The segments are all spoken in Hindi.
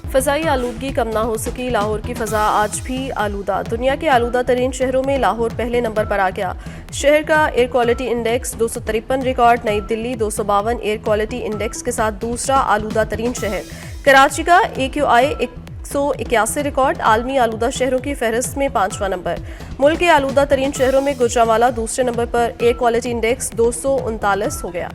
फ़ज़ाई आलूदगी कम ना हो सकी, लाहौर की फ़ज़ा आज भी आलूदा। दुनिया के आलूदा तरीन शहरों में लाहौर पहले नंबर पर आ गया। शहर का एयर क्वालिटी इंडेक्स 253 रिकॉर्ड। नई दिल्ली 252 एयर क्वालिटी इंडेक्स के साथ दूसरा आलूदा तरीन शहर। कराची का AQI 181 रिकॉर्ड। आलमी आलूदा शहरों की फहरिस्त में 5वां नंबर। मुल्क के आलूदा तरीन शहरों में गुजरांवाला दूसरे नंबर पर एयर क्वालिटी इंडेक्स 239 हो गया।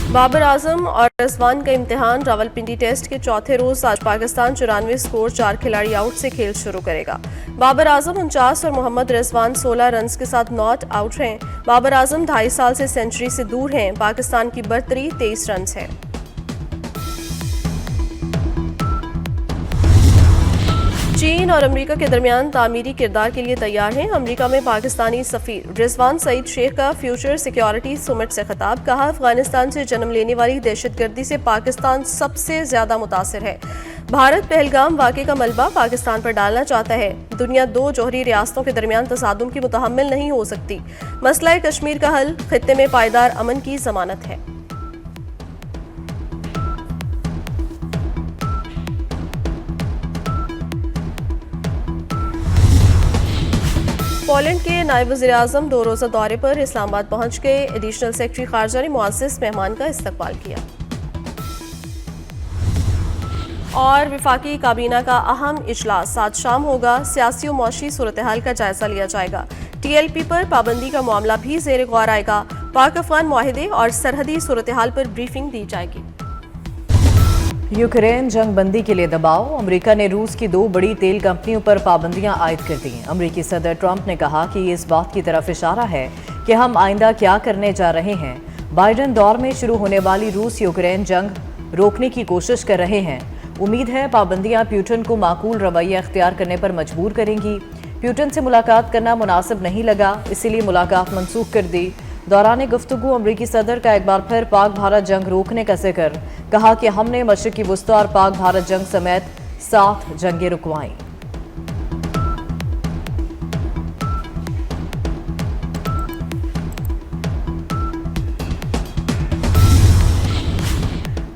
बाबर आजम और रिजवान का इम्तिहान। रावलपिंडी टेस्ट के चौथे रोज आज पाकिस्तान 94 स्कोर 4 खिलाड़ी आउट से खेल शुरू करेगा। बाबर आजम 49 और मोहम्मद रिजवान 16 रन के साथ नॉट आउट हैं। बाबर आजम 2.5 साल से सेंचुरी से दूर हैं। पाकिस्तान की बरतरी 23 रन है। चीन और अमेरिका के दरमियान तामीरी किरदार के लिए तैयार हैं। अमेरिका में पाकिस्तानी सफीर रिजवान सईद शेख का फ्यूचर सिक्योरिटी समिट से खिताब। कहा, अफगानिस्तान से जन्म लेने वाली दहशतगर्दी से पाकिस्तान सबसे ज्यादा मुतासिर है। भारत पहलगाम वाक़े का मलबा पाकिस्तान पर डालना चाहता है। दुनिया दो जौहरी रियासतों के दरमियान तसादुम की मुतहम्मिल नहीं हो सकती। मसला कश्मीर का हल खित्ते में पायदार अमन की जमानत है। पोलैंड के नायब वज़ीर-ए-आज़म 2 रोज़ा दौरे पर इस्लामाबाद पहुंच गए। एडिशनल सेक्रेटरी खारजा ने मुअज़्ज़िज़ मेहमान का इस्तकबाल किया। और वफाकी काबीना का अहम इजलास आज शाम होगा। सियासी और मौशी सूरत हाल का जायजा लिया जाएगा। TLP पर पाबंदी का मामला भी ज़ेर गौर आएगा। पाक अफगान मुआहिदे और सरहदी सूरत हाल पर ब्रीफिंग दी जाएगी। यूक्रेन जंग बंदी के लिए दबाव। अमेरिका ने रूस की 2 बड़ी तेल कंपनियों पर पाबंदियां आयद कर दी। अमेरिकी सदर ट्रंप ने कहा कि ये इस बात की तरफ इशारा है कि हम आइंदा क्या करने जा रहे हैं। बाइडन दौर में शुरू होने वाली रूस यूक्रेन जंग रोकने की कोशिश कर रहे हैं। उम्मीद है पाबंदियां प्यूटन को माकूल रवैया अख्तियार करने पर मजबूर करेंगी। प्यूटन से मुलाकात करना मुनासिब नहीं लगा, इसीलिए मुलाकात मनसूख कर दी। दौरान गुफ्तगू अमरीकी सदर का एक बार फिर पाक भारत जंग रोकने का जिक्र। कहा कि हमने मशरिकी वुस्ता और पाक भारत जंग समेत 7 जंगें रुकवाईं।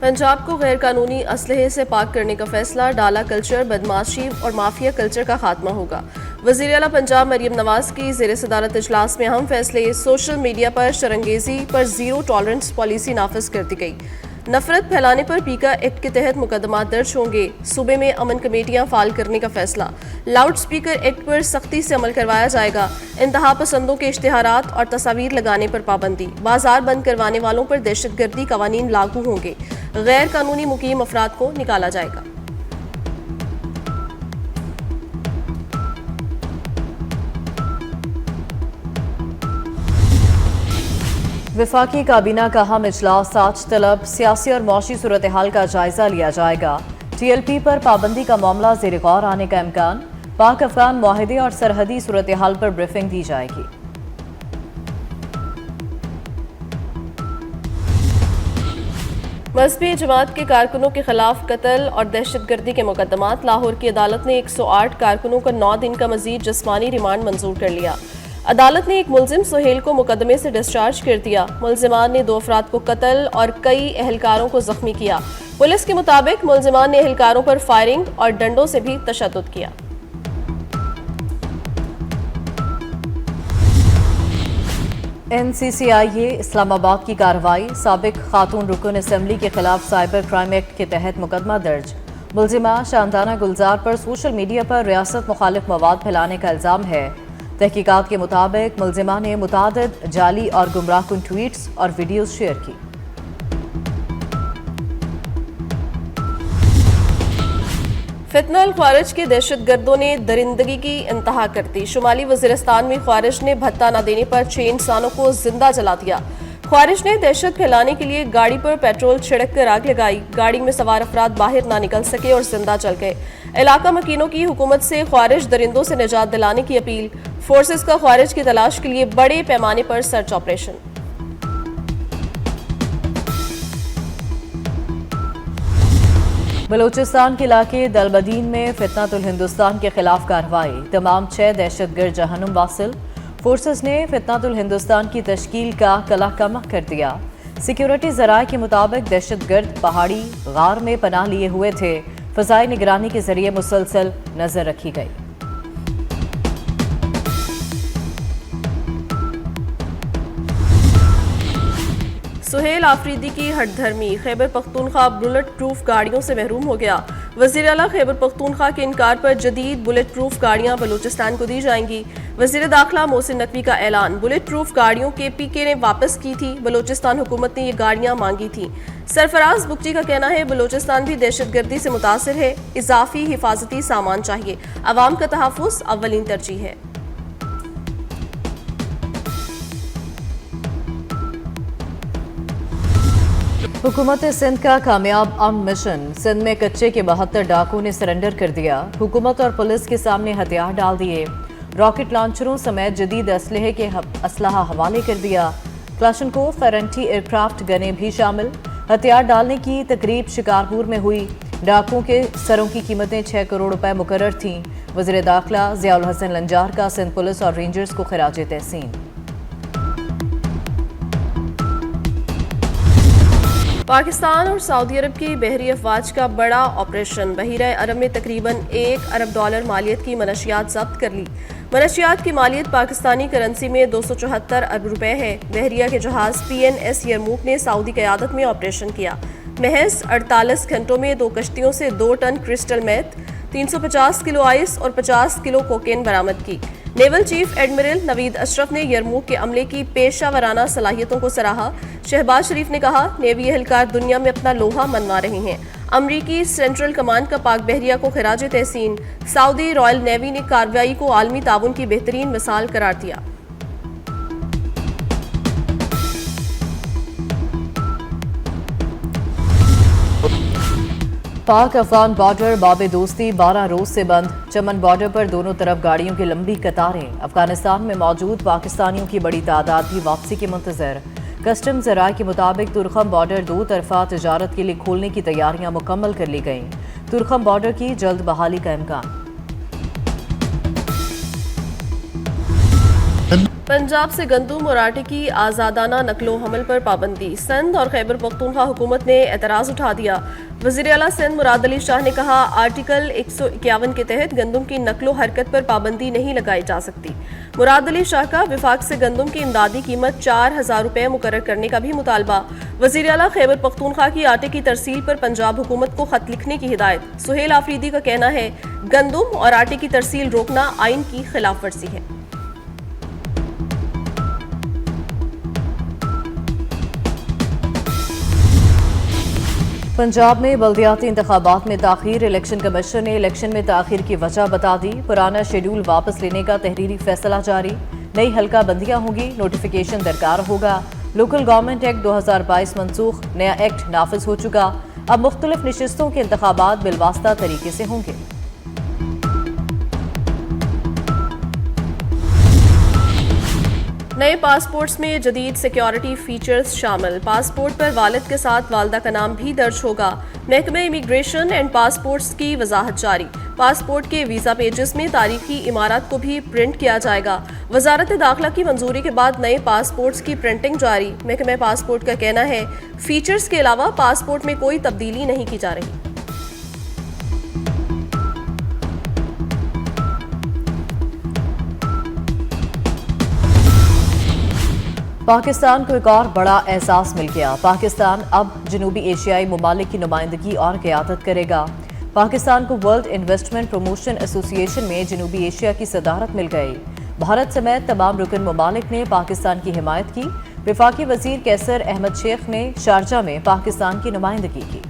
पंजाब को गैर कानूनी असलहे से पाक करने का फैसला। डाला कल्चर, बदमाशी और माफिया कल्चर का खात्मा होगा। वज़ीर आला पंजाब मरियम नवाज की ज़ेर सदारत इजलास में अहम फैसले। सोशल मीडिया पर शरंगेजी पर ज़ीरो टॉलरेंस पॉलिसी नाफिज कर दी गई। नफरत फैलाने पर पीका एक्ट के तहत मुकदमा दर्ज होंगे। सूबे में अमन कमेटियां फाल करने का फैसला। लाउड स्पीकर एक्ट पर सख्ती से अमल करवाया जाएगा। इंतहा पसंदों के इश्तिहारात और तस्वीर लगाने पर पाबंदी। बाजार बंद करवाने वालों पर दहशतगर्दी कवानीन लागू होंगे। गैर कानूनी मुकीम अफराद को निकाला जाएगा। वफाकी काबीना का अहम इजलास आज तलब। सियासी और मौशी सूरत हाल का जायजा लिया जाएगा। TLP पर पाबंदी का मामला ज़ेर गौर आने का इम्कान। पाक अफगान मुआहिदे और सरहदी सूरत हाल पर ब्रीफिंग दी जाएगी। मजहबी जमात के कारकुनों के खिलाफ कत्ल और दहशतगर्दी के मुकदमात। लाहौर की अदालत ने 108 कारकुनों का 9 दिन का मजीद जिस्मानी रिमांड मंजूर कर लिया। अदालत ने एक मुलजिम सुहेल को मुकदमे से डिस्चार्ज कर दिया। मुलजिमान ने 2 अफराद को कत्ल और कई एहलकारों को जख्मी किया। पुलिस के मुताबिक मुलजिमान ने एहलकारों पर फायरिंग और डंडों से भी तशद्दुद किया। NCCIA इस्लामाबाद की कार्रवाई। साबिक खातून रुकन असम्बली के खिलाफ साइबर क्राइम एक्ट के तहत मुकदमा दर्ज। मुलजिमा शांताना गुलजार पर सोशल मीडिया पर रियासत मुखालिफ मवाद फैलाने का इल्ज़ाम है। तहकीकात के मुताबिक मुलजिमा ने मुतादिद जाली और गुमराहकुन ट्वीट्स और वीडियोज शेयर की। फितनल ख्वारिज के दहशतगर्दों ने दरिंदगी की इंतहा कर दी। शुमाली वजीरिस्तान में ख्वारिज ने भत्ता न देने पर 6 इंसानों को जिंदा जला दिया। ख्वारिज ने दहशत फैलाने के लिए गाड़ी पर पेट्रोल छिड़क कर आग लगाई। गाड़ी में सवार अफराद बाहर ना निकल सके और जिंदा जल गए। इलाका मकीनों की हुकूमत से ख्वारिज दरिंदों से निजात दिलाने की अपील। फोर्सेस का ख्वारिज की तलाश के लिए बड़े पैमाने पर सर्च ऑपरेशन। बलूचिस्तान के इलाके दलबदीन में फितनातुल हिंदुस्तान के खिलाफ कार्रवाई। तमाम 6 दहशतगर्द जहन्नुम वासिल। फोर्सेस ने फितनातुल हिंदुस्तान की तश्कील का कलाकमा कर दिया। सिक्योरिटी जराये के मुताबिक दहशतगर्द पहाड़ी गार में पनाह लिए हुए थे। फ़ज़ाई निगरानी के जरिए मुसलसल नजर रखी गई। सुहेल आफरीदी की हटधर्मी, खैबर पख्तूनख्वा बुलेट प्रूफ गाड़ियों से महरूम हो गया। वज़ीर आला खैबर पख्तूनख्वा के इनकार पर जदीद बुलेट प्रूफ गाड़ियां बलूचिस्तान को दी जाएंगी। वज़ीर दाखिला मोहसिन नकवी का ऐलान। बुलेट प्रूफ गाड़ियों के PK ने वापस की थी। बलूचिस्तान हुकूमत ने ये गाड़ियां मांगी थी। सरफराज बुगची का कहना है बलूचिस्तान भी दहशतगर्दी से मुतासिर है, इजाफी हिफाजती सामान चाहिए, अवाम का तहफ़्फ़ुज़ अव्वलीन तरजीह है। हुकूमत सिंध का कामयाब अमन मिशन। सिंध में कच्चे के 72 डाकुओं ने सरेंडर कर दिया। हुकूमत और पुलिस के सामने हथियार डाल दिए। रॉकेट लॉन्चरों समेत जदीद असलहे के असलहा हवाले कर दिया। क्लाशनकोव एंटी एयरक्राफ्ट गनें भी शामिल। हथियार डालने की तकरीब शिकारपुर में हुई। डाकुओं के सरों की कीमतें 6 करोड़ रुपए मुकर्रर थीं। वज़ीर दाखिला ज़ियाउल हसन लंजार का सिंध पुलिस और रेंजर्स को खिराज तहसीन। पाकिस्तान और सऊदी अरब की बहरी अफवाज का बड़ा ऑपरेशन। बहीरा अरब में तकरीबन $1 अरब मालियत की मनशियात जब्त कर ली। मनशियात की मालियत पाकिस्तानी करेंसी में 274 अरब रुपए है। बहरिया के जहाज PNS यरमूक ने सऊदी क़यादत में ऑपरेशन किया। महज 48 घंटों में 2 कश्तियों से 2 ton crystal meth, 350 kilo ice और 50 किलो कोकेन बरामद की। Naval chief admiral Naveed Ashraf ने यरमूक के अमले की पेशा वराना सलाहियतों को सराहा। शहबाज शरीफ ने कहा, नेवी एहलकार दुनिया में अपना लोहा मनवा रहे हैं। अमरीकी सेंट्रल कमांड का पाक बहरिया को खिराज तहसीन। सऊदी रॉयल नेवी ने कार्रवाई को आलमी ताउन की बेहतरीन मिसाल करार दिया। पाक अफगान बॉर्डर बाबे दोस्ती 12 रोज से बंद। चमन बॉर्डर पर दोनों तरफ गाड़ियों की लंबी कतारें। अफगानिस्तान में मौजूद पाकिस्तानियों की बड़ी तादाद भी वापसी के मुंतजर। कस्टम ज़राए के मुताबिक तुर्खम बॉर्डर 2 तरफा तजारत के लिए खोलने की तैयारियां मुकम्मल कर ली गईं। तुर्खम बॉर्डर की जल्द बहाली का इम्कान। पंजाब से गंदुम और आटे की आज़ादाना नकलो हमल पर पाबंदी। सिंध और खैबर पख्तूनख्वा हुकूमत ने एतराज़ उठा दिया। वज़ीर आला सिंध मुराद अली शाह ने कहा, आर्टिकल 151 के तहत गंदुम की नकलो हरकत पर पाबंदी नहीं लगाई जा सकती। मुराद अली शाह का विफाक से गंदुम की इमदादी कीमत 4000 रुपये मुकर्रर करने का भी मुतालबा। वज़ीर आला खैबर पख्तूनख्वा की आटे की तरसील पर पंजाब हुकूमत को खत लिखने की हिदायत। सुहेल आफरीदी का कहना है, गंदुम और आटे की तरसील रोकना आइन की खिलाफ वर्जी है। पंजाब में बल्दियाती इंतखाबात में ताखीर। इलेक्शन कमीशन ने इलेक्शन में ताखीर की वजह बता दी। पुराना शेड्यूल वापस लेने का तहरीरी फैसला जारी। नई हल्का बंदियां होंगी, नोटिफिकेशन दरकार होगा। लोकल गवर्नमेंट एक्ट 2022 मनसूख, नया एक्ट नाफिज हो चुका। अब मुख्तलिफ नशिस्तों के इंतखाबात बिलवास्ता तरीके से होंगे। नए पासपोर्ट्स में जदीद सिक्योरिटी फीचर्स शामिल। पासपोर्ट पर वालिद के साथ वालदा का नाम भी दर्ज होगा। महकमे इमिग्रेशन एंड पासपोर्ट्स की वजाहत जारी। पासपोर्ट के वीज़ा पेजेस में तारीखी इमारत को भी प्रिंट किया जाएगा। वजारत दाखिला की मंजूरी के बाद नए पासपोर्ट्स की प्रिंटिंग जारी। महकमे पासपोर्ट का कहना है, फीचर्स के अलावा पासपोर्ट में कोई तब्दीली नहीं की जा रही। पाकिस्तान को एक और बड़ा एहसास मिल गया। पाकिस्तान अब जनूबी एशियाई ममालिक की नुमाइंदगी और क़यादत करेगा। पाकिस्तान को वर्ल्ड इन्वेस्टमेंट प्रमोशन एसोसिएशन में जनूबी एशिया की सदारत मिल गई। भारत समेत तमाम रुकन ममालिक ने पाकिस्तान की हिमायत की। वफाकी वजीर कैसर अहमद शेख ने शारजा में पाकिस्तान की नुमाइंदगी की।